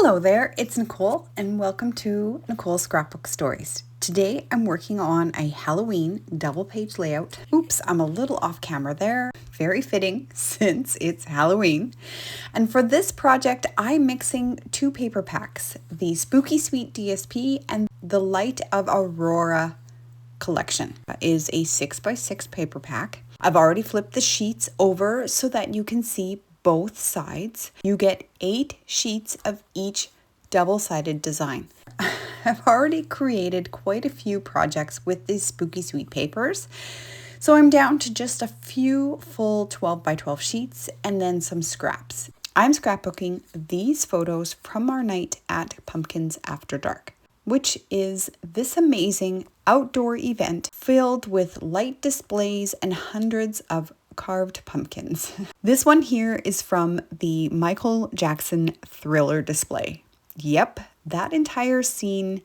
Hello there, it's Nicole and welcome to Nicole's Scrapbook Stories. Today I'm working on a Halloween double page layout. Oops, I'm a little off camera there. Very fitting since it's Halloween. And for this project, I'm mixing two paper packs, the Spooky Sweet DSP and the Light of Aurora collection. That is a 6x6 paper pack. I've already flipped the sheets over so that you can see both sides. You get 8 sheets of each double-sided design. I've already created quite a few projects with these Spooky Sweet papers, so I'm down to just a few full 12x12 sheets and then some scraps. I'm scrapbooking these photos from our night at Pumpkins After Dark, which is this amazing outdoor event filled with light displays and hundreds of carved pumpkins. This one here is from the Michael Jackson Thriller display. Yep, that entire scene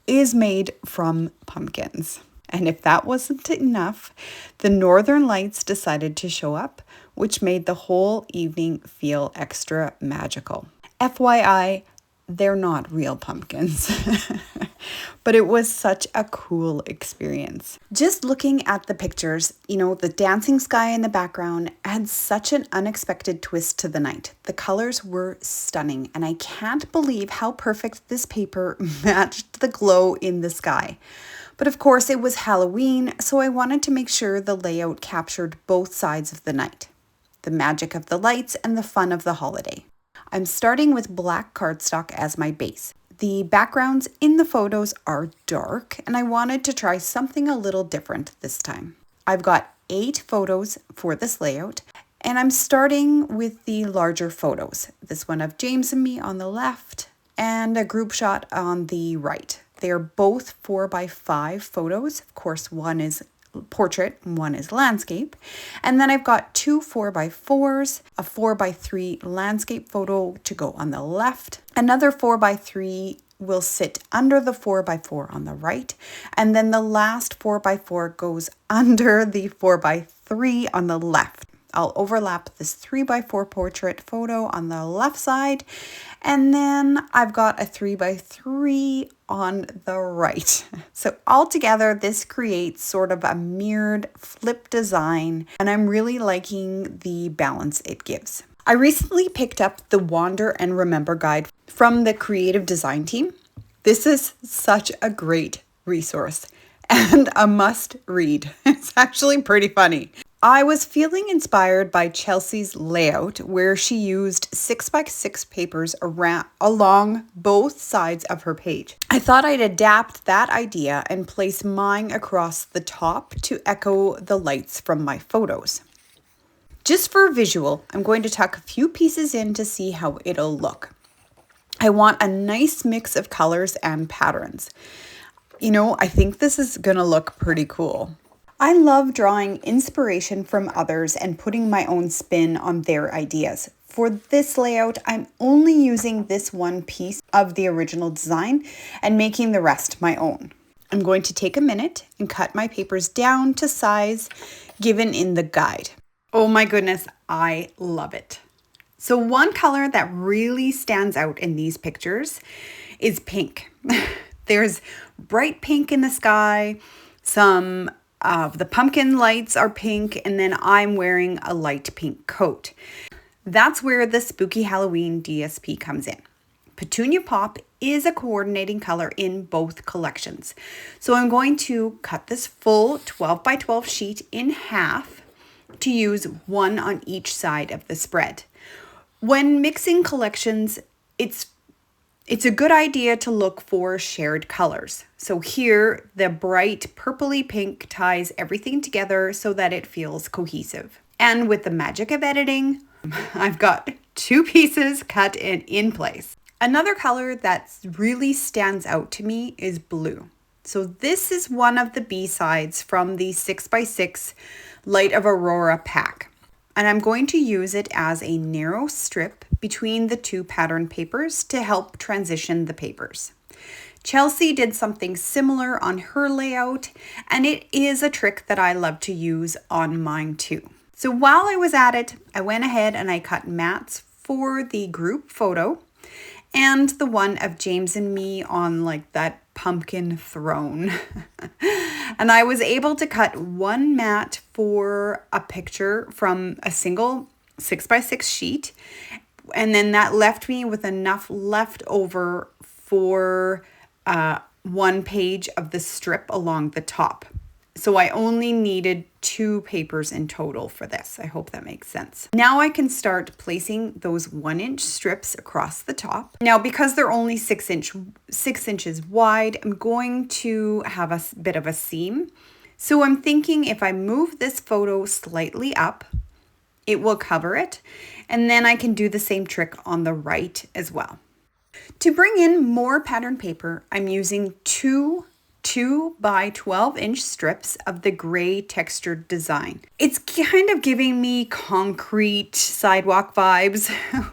is made from pumpkins. And if that wasn't enough, the Northern Lights decided to show up, which made the whole evening feel extra magical. FYI, they're not real pumpkins, but it was such a cool experience. Just looking at the pictures, the dancing sky in the background had such an unexpected twist to the night. The colors were stunning, and I can't believe how perfect this paper matched the glow in the sky. But of course, it was Halloween, so I wanted to make sure the layout captured both sides of the night, the magic of the lights and the fun of the holiday. I'm starting with black cardstock as my base. The backgrounds in the photos are dark, and I wanted to try something a little different this time. I've got 8 photos for this layout, and I'm starting with the larger photos. This one of James and me on the left, and a group shot on the right. They are both 4x5 photos. Of course, one is portrait and one is landscape. And then I've got 2 4x4s, a 4x3 landscape photo to go on the left. Another 4x3 will sit under the 4x4 on the right. And then the last 4x4 goes under the 4x3 on the left. I'll overlap this 3x4 portrait photo on the left side. And then I've got a 3x3 on the right. So altogether, this creates sort of a mirrored flip design, and I'm really liking the balance it gives. I recently picked up the Wander and Remember guide from the creative design team. This is such a great resource and a must read. It's actually pretty funny. I was feeling inspired by Chelsea's layout, where she used 6x6 papers along both sides of her page. I thought I'd adapt that idea and place mine across the top to echo the lights from my photos. Just for visual, I'm going to tuck a few pieces in to see how it'll look. I want a nice mix of colors and patterns. I think this is gonna look pretty cool. I love drawing inspiration from others and putting my own spin on their ideas. For this layout, I'm only using this one piece of the original design and making the rest my own. I'm going to take a minute and cut my papers down to size given in the guide. Oh my goodness, I love it. So one color that really stands out in these pictures is pink. There's bright pink in the sky, some the pumpkin lights are pink, and then I'm wearing a light pink coat. That's where the Spooky Halloween DSP comes in. Petunia Pop is a coordinating color in both collections. So I'm going to cut this full 12x12 sheet in half to use one on each side of the spread. When mixing collections, it's a good idea to look for shared colors. So here, the bright purpley pink ties everything together so that it feels cohesive. And with the magic of editing, I've got 2 pieces cut in place. Another color that really stands out to me is blue. So this is one of the B-sides from the 6x6 Light of Aurora pack. And I'm going to use it as a narrow strip between the 2 pattern papers to help transition the papers. Chelsea did something similar on her layout, and it is a trick that I love to use on mine too. So while I was at it, I went ahead and I cut mats for the group photo and the one of James and me on like that pumpkin throne. And I was able to cut one mat for a picture from a single 6x6 sheet. And then that left me with enough left over for one page of the strip along the top. So I only needed 2 papers in total for this. I hope that makes sense. Now I can start placing those 1-inch strips across the top. Now, because they're only 6 inches wide, I'm going to have a bit of a seam. So I'm thinking if I move this photo slightly up, it will cover it. And then I can do the same trick on the right as well. To bring in more pattern paper, I'm using 2 by 12-inch strips of the gray textured design. It's kind of giving me concrete sidewalk vibes,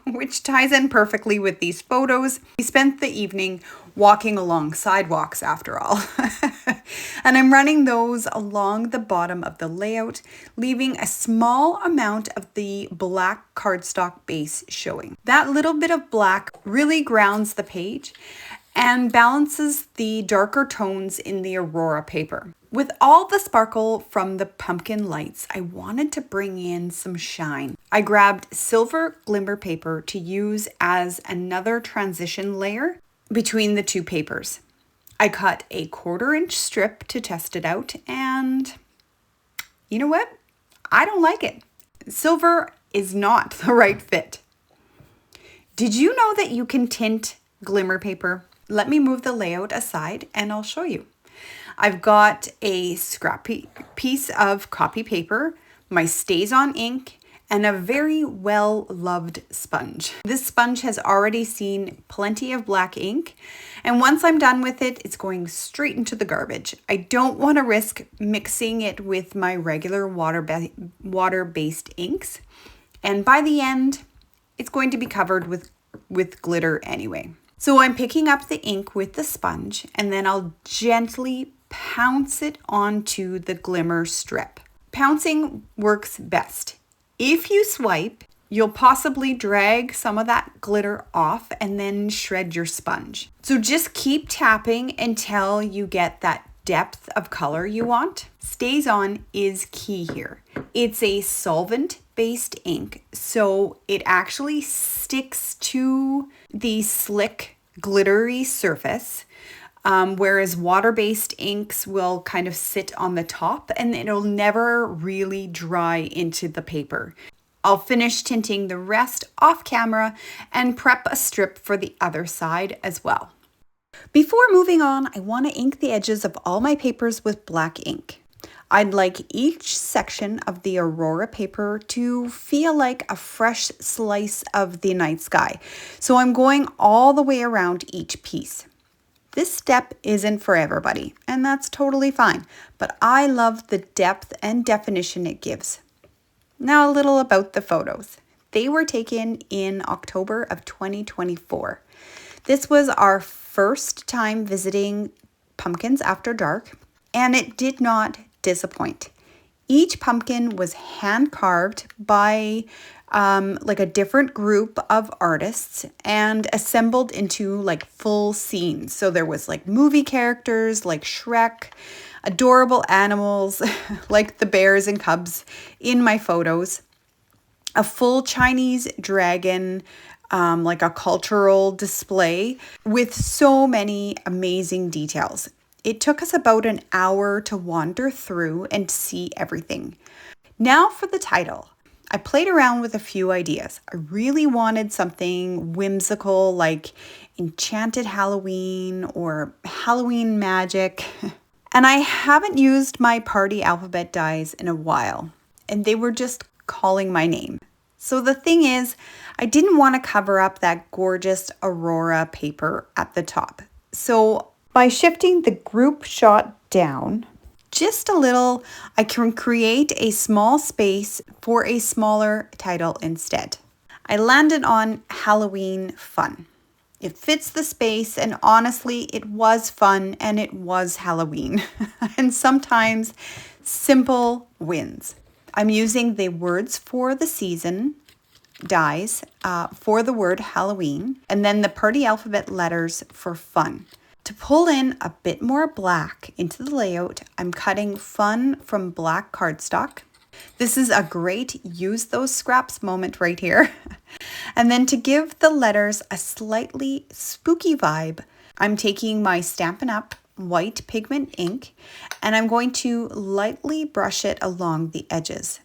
which ties in perfectly with these photos. We spent the evening walking along sidewalks after all. And I'm running those along the bottom of the layout, leaving a small amount of the black cardstock base showing. That little bit of black really grounds the page and balances the darker tones in the Aurora paper. With all the sparkle from the pumpkin lights, I wanted to bring in some shine. I grabbed silver glimmer paper to use as another transition layer between the 2 papers. I cut a 1/4-inch strip to test it out, and you know what? I don't like it. Silver is not the right fit. Did you know that you can tint glimmer paper? Let me move the layout aside and I'll show you. I've got a scrappy piece of copy paper, my Stays On ink, and a very well-loved sponge. This sponge has already seen plenty of black ink, and once I'm done with it, it's going straight into the garbage. I don't want to risk mixing it with my regular water-based inks, and by the end, it's going to be covered with glitter anyway. So I'm picking up the ink with the sponge, and then I'll gently pounce it onto the glimmer strip. Pouncing works best. If you swipe, you'll possibly drag some of that glitter off and then shred your sponge. So just keep tapping until you get that depth of color you want. Stays On is key here. It's a solvent-based ink, so it actually sticks to the slick, glittery surface, whereas water-based inks will kind of sit on the top and it'll never really dry into the paper. I'll finish tinting the rest off camera and prep a strip for the other side as well. Before moving on, I want to ink the edges of all my papers with black ink. I'd like each section of the Aurora paper to feel like a fresh slice of the night sky, so I'm going all the way around each piece. This step isn't for everybody, and that's totally fine, but I love the depth and definition it gives. Now a little about the photos. They were taken in October of 2024. This was our first time visiting Pumpkins After Dark, and it did not disappoint. Each pumpkin was hand carved by like a different group of artists and assembled into like full scenes. So there was like movie characters like Shrek, adorable animals like the bears and cubs in my photos, a full Chinese dragon, like a cultural display with so many amazing details. It took us about an hour to wander through and see everything. Now for the title. I played around with a few ideas. I really wanted something whimsical like Enchanted Halloween or Halloween Magic. And I haven't used my party alphabet dies in a while, and they were just calling my name. So the thing is, I didn't want to cover up that gorgeous Aurora paper at the top. So by shifting the group shot down just a little, I can create a small space for a smaller title instead. I landed on Halloween Fun. It fits the space, and honestly, it was fun and it was Halloween. And sometimes simple wins. I'm using the words for the season dies for the word Halloween, and then the party alphabet letters for fun. To pull in a bit more black into the layout, I'm cutting fun from black cardstock. This is a great use those scraps moment right here. And then to give the letters a slightly spooky vibe, I'm taking my Stampin' Up! White pigment ink and I'm going to lightly brush it along the edges.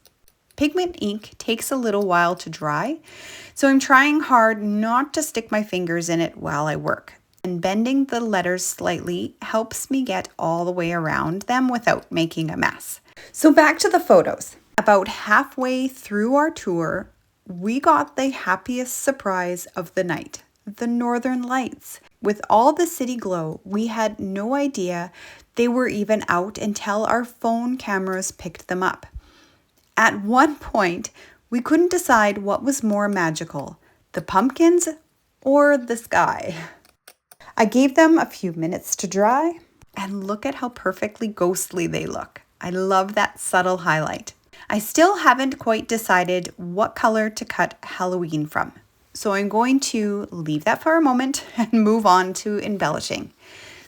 Pigment ink takes a little while to dry, so I'm trying hard not to stick my fingers in it while I work. And bending the letters slightly helps me get all the way around them without making a mess. So back to the photos. About halfway through our tour, we got the happiest surprise of the night, the Northern Lights. With all the city glow, we had no idea they were even out until our phone cameras picked them up. At one point, we couldn't decide what was more magical, the pumpkins or the sky. I gave them a few minutes to dry, and look at how perfectly ghostly they look. I love that subtle highlight. I still haven't quite decided what color to cut Halloween from, so I'm going to leave that for a moment and move on to embellishing.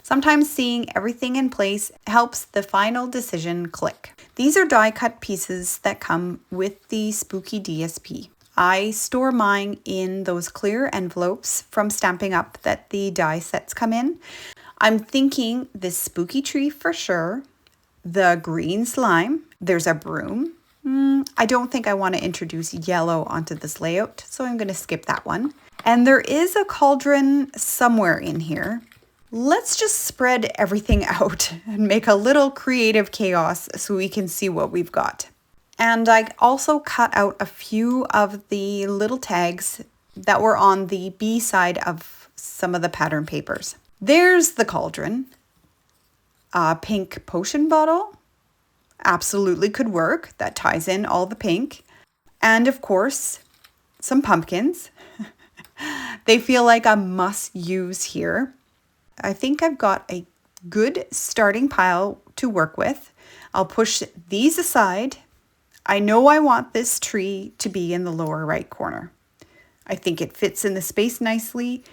Sometimes seeing everything in place helps the final decision click. These are die cut pieces that come with the spooky DSP. I store mine in those clear envelopes from Stampin' Up! That the die sets come in. I'm thinking this spooky tree for sure, the green slime, there's a broom. I don't think I want to introduce yellow onto this layout, so I'm going to skip that one. And there is a cauldron somewhere in here. Let's just spread everything out and make a little creative chaos so we can see what we've got. And I also cut out a few of the little tags that were on the B side of some of the pattern papers. There's the cauldron. A pink potion bottle. Absolutely could work. That ties in all the pink. And of course, some pumpkins. They feel like a must use here. I think I've got a good starting pile to work with. I'll push these aside. I know I want this tree to be in the lower right corner. I think it fits in the space nicely.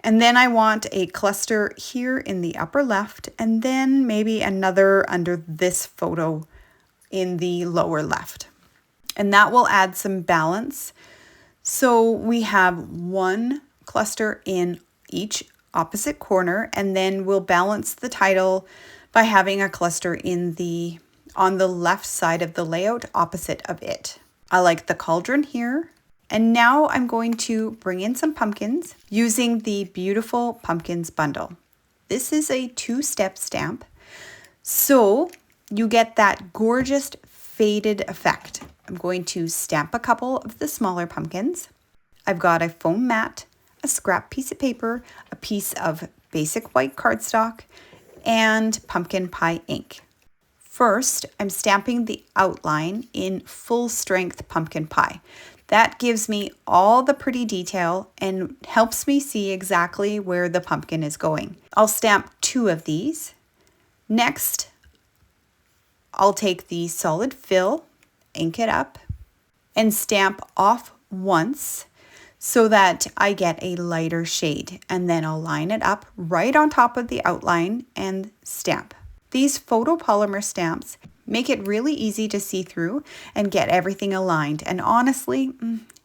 And then I want a cluster here in the upper left, and then maybe another under this photo in the lower left. And that will add some balance. So we have one cluster in each opposite corner, and then we'll balance the title by having a cluster on the left side of the layout opposite of it. I like the cauldron here. And now I'm going to bring in some pumpkins using the beautiful pumpkins bundle. This is a 2-step stamp, so you get that gorgeous faded effect. I'm going to stamp a couple of the smaller pumpkins. I've got a foam mat, a scrap piece of paper, a piece of basic white cardstock, and pumpkin pie ink. First, I'm stamping the outline in full strength pumpkin pie. That gives me all the pretty detail and helps me see exactly where the pumpkin is going. I'll stamp 2 of these. Next, I'll take the solid fill, ink it up, and stamp off once so that I get a lighter shade. And then I'll line it up right on top of the outline and stamp. These photopolymer stamps make it really easy to see through and get everything aligned. And honestly,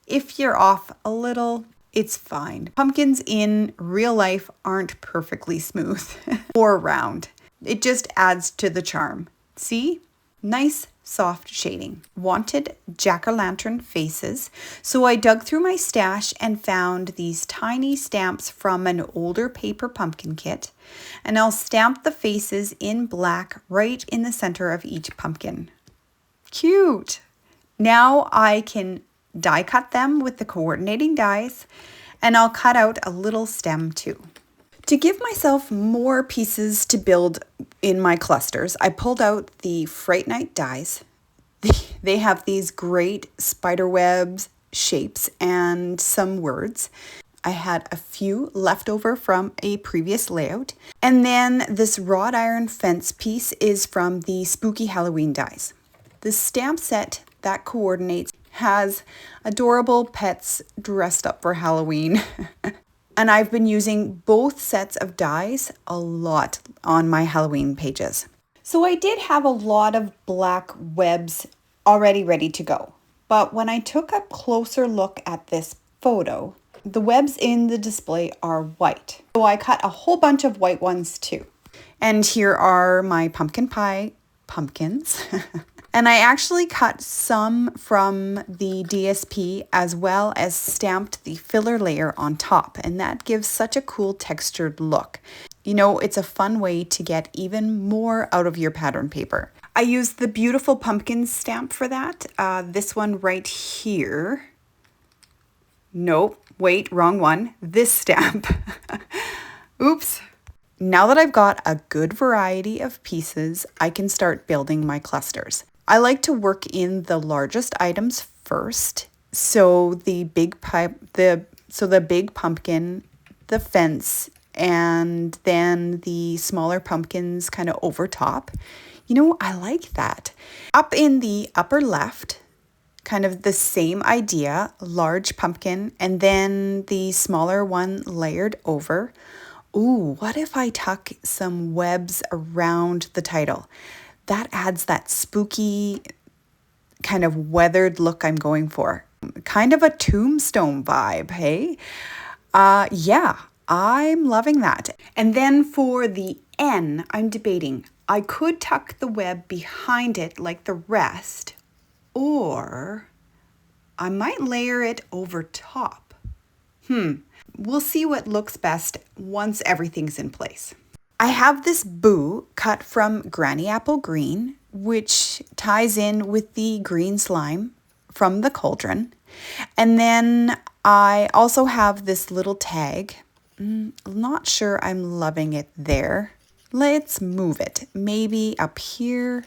if you're off a little, it's fine. Pumpkins in real life aren't perfectly smooth or round. It just adds to the charm. See? Nice soft shading. Wanted jack-o'-lantern faces, so I dug through my stash and found these tiny stamps from an older paper pumpkin kit, and I'll stamp the faces in black right in the center of each pumpkin. Cute! Now I can die cut them with the coordinating dies, and I'll cut out a little stem too. To give myself more pieces to build in my clusters, I pulled out the Fright Night dies. They have these great spider webs, shapes, and some words. I had a few left over from a previous layout. And then this wrought iron fence piece is from the Spooky Halloween dies. The stamp set that coordinates has adorable pets dressed up for Halloween. And I've been using both sets of dies a lot on my Halloween pages. So I did have a lot of black webs already ready to go. But when I took a closer look at this photo, the webs in the display are white. So I cut a whole bunch of white ones too. And here are my pumpkin pie pumpkins. And I actually cut some from the DSP as well as stamped the filler layer on top. And that gives such a cool textured look. You know, it's a fun way to get even more out of your pattern paper. I used the beautiful pumpkin stamp for that. This one right here. Nope, wait, wrong one. This stamp. Oops. Now that I've got a good variety of pieces, I can start building my clusters. I like to work in the largest items first. So the big big pumpkin, the fence, and then the smaller pumpkins kind of over top. You know, I like that. Up in the upper left, kind of the same idea, large pumpkin, and then the smaller one layered over. Ooh, what if I tuck some webs around the title? That adds that spooky kind of weathered look I'm going for. Kind of a tombstone vibe, hey? Yeah, I'm loving that. And then for the N, I'm debating. I could tuck the web behind it like the rest, or I might layer it over top. We'll see what looks best once everything's in place. I have this boo cut from Granny Apple Green, which ties in with the green slime from the cauldron. And then I also have this little tag. Not sure I'm loving it there. Let's move it. Maybe up here.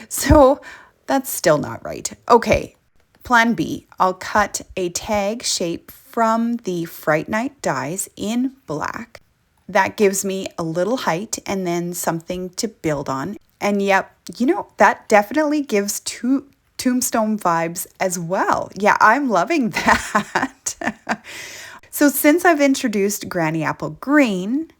So that's still not right. Okay, plan B. I'll cut a tag shape from the Fright Night dies in black. That gives me a little height and then something to build on. And yep, you know, that definitely gives tombstone vibes as well. Yeah, I'm loving that. So since I've introduced Granny Apple Green,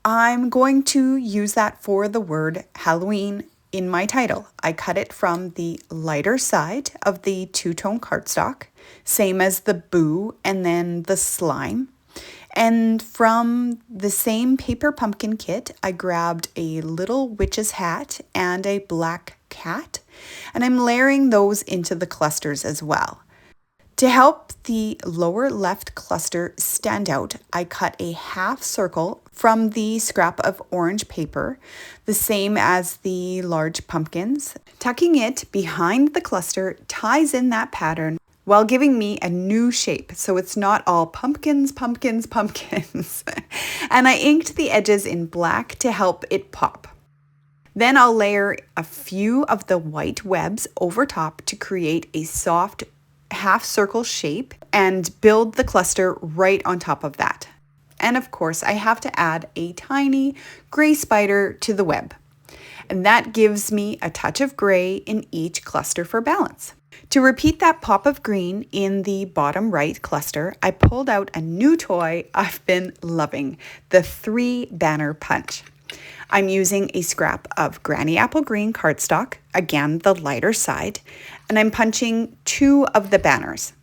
I'm going to use that for the word Halloween in my title. I cut it from the lighter side of the two-tone cardstock, same as the boo and then the slime. And from the same paper pumpkin kit, I grabbed a little witch's hat and a black cat, and I'm layering those into the clusters as well. To help the lower left cluster stand out, I cut a half circle from the scrap of orange paper, the same as the large pumpkins. Tucking it behind the cluster ties in that pattern while giving me a new shape, so it's not all pumpkins, pumpkins, pumpkins. And I inked the edges in black to help it pop. Then I'll layer a few of the white webs over top to create a soft half circle shape and build the cluster right on top of that. And of course, I have to add a tiny gray spider to the web. And that gives me a touch of gray in each cluster for balance. To repeat that pop of green in the bottom right cluster, I pulled out a new toy I've been loving, the 3 banner punch. I'm using a scrap of Granny Apple Green cardstock, again the lighter side, and I'm punching 2 of the banners.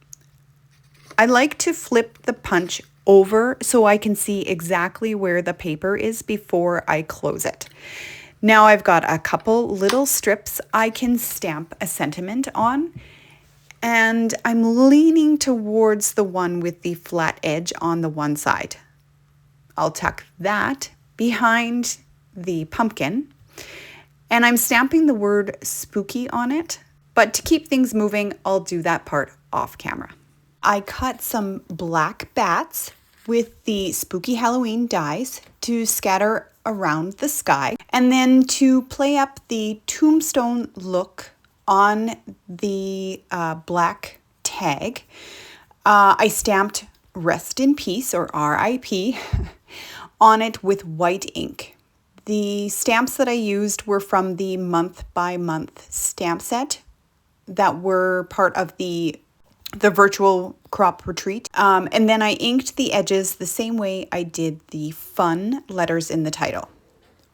I like to flip the punch over so I can see exactly where the paper is before I close it. Now I've got a couple little strips I can stamp a sentiment on, and I'm leaning towards the one with the flat edge on the one side. I'll tuck that behind the pumpkin, and I'm stamping the word spooky on it, but to keep things moving, I'll do that part off camera. I cut some black bats with the spooky Halloween dies to scatter around the sky, and then to play up the tombstone look on the black tag, I stamped Rest in Peace, or RIP, on it with white ink. The stamps that I used were from the month by month stamp set. that were part of the virtual crop retreat. And then I inked the edges the same way I did the fun letters in the title.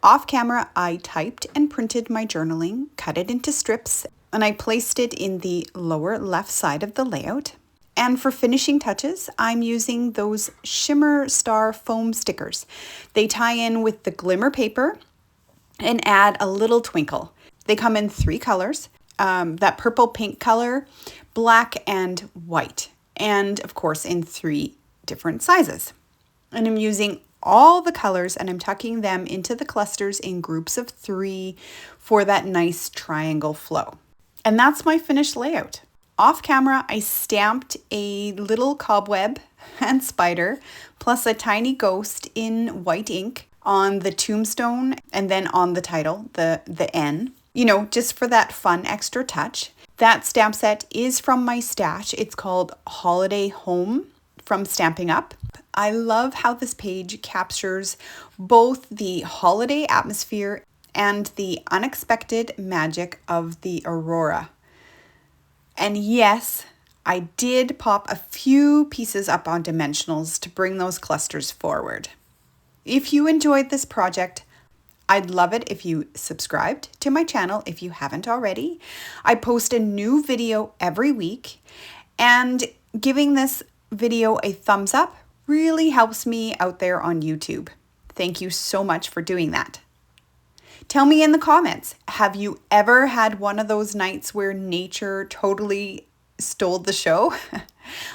Off camera, I typed and printed my journaling, cut it into strips, and I placed it in the lower left side of the layout. And for finishing touches, I'm using those shimmer star foam stickers. They tie in with the glimmer paper and add a little twinkle. They come in 3 colors, that purple pink color, black and white, and of course in 3 different sizes. And I'm using all the colors and I'm tucking them into the clusters in groups of 3 for that nice triangle flow. And that's my finished layout. Off camera, I stamped a little cobweb and spider, plus a tiny ghost in white ink on the tombstone and then on the title, the N, just for that fun extra touch. That stamp set is from my stash. It's called Holiday Home from Stampin Up. I love how this page captures both the holiday atmosphere and the unexpected magic of the Aurora. And yes, I did pop a few pieces up on dimensionals to bring those clusters forward. If you enjoyed this project, I'd love it if you subscribed to my channel if you haven't already. I post a new video every week, and giving this video a thumbs up really helps me out there on YouTube. Thank you so much for doing that. Tell me in the comments, have you ever had one of those nights where nature totally stole the show?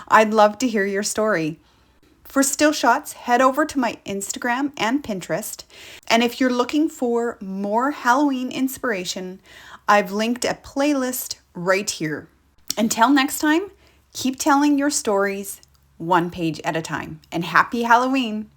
I'd love to hear your story. For still shots, head over to my Instagram and Pinterest. And if you're looking for more Halloween inspiration, I've linked a playlist right here. Until next time, keep telling your stories one page at a time. And happy Halloween!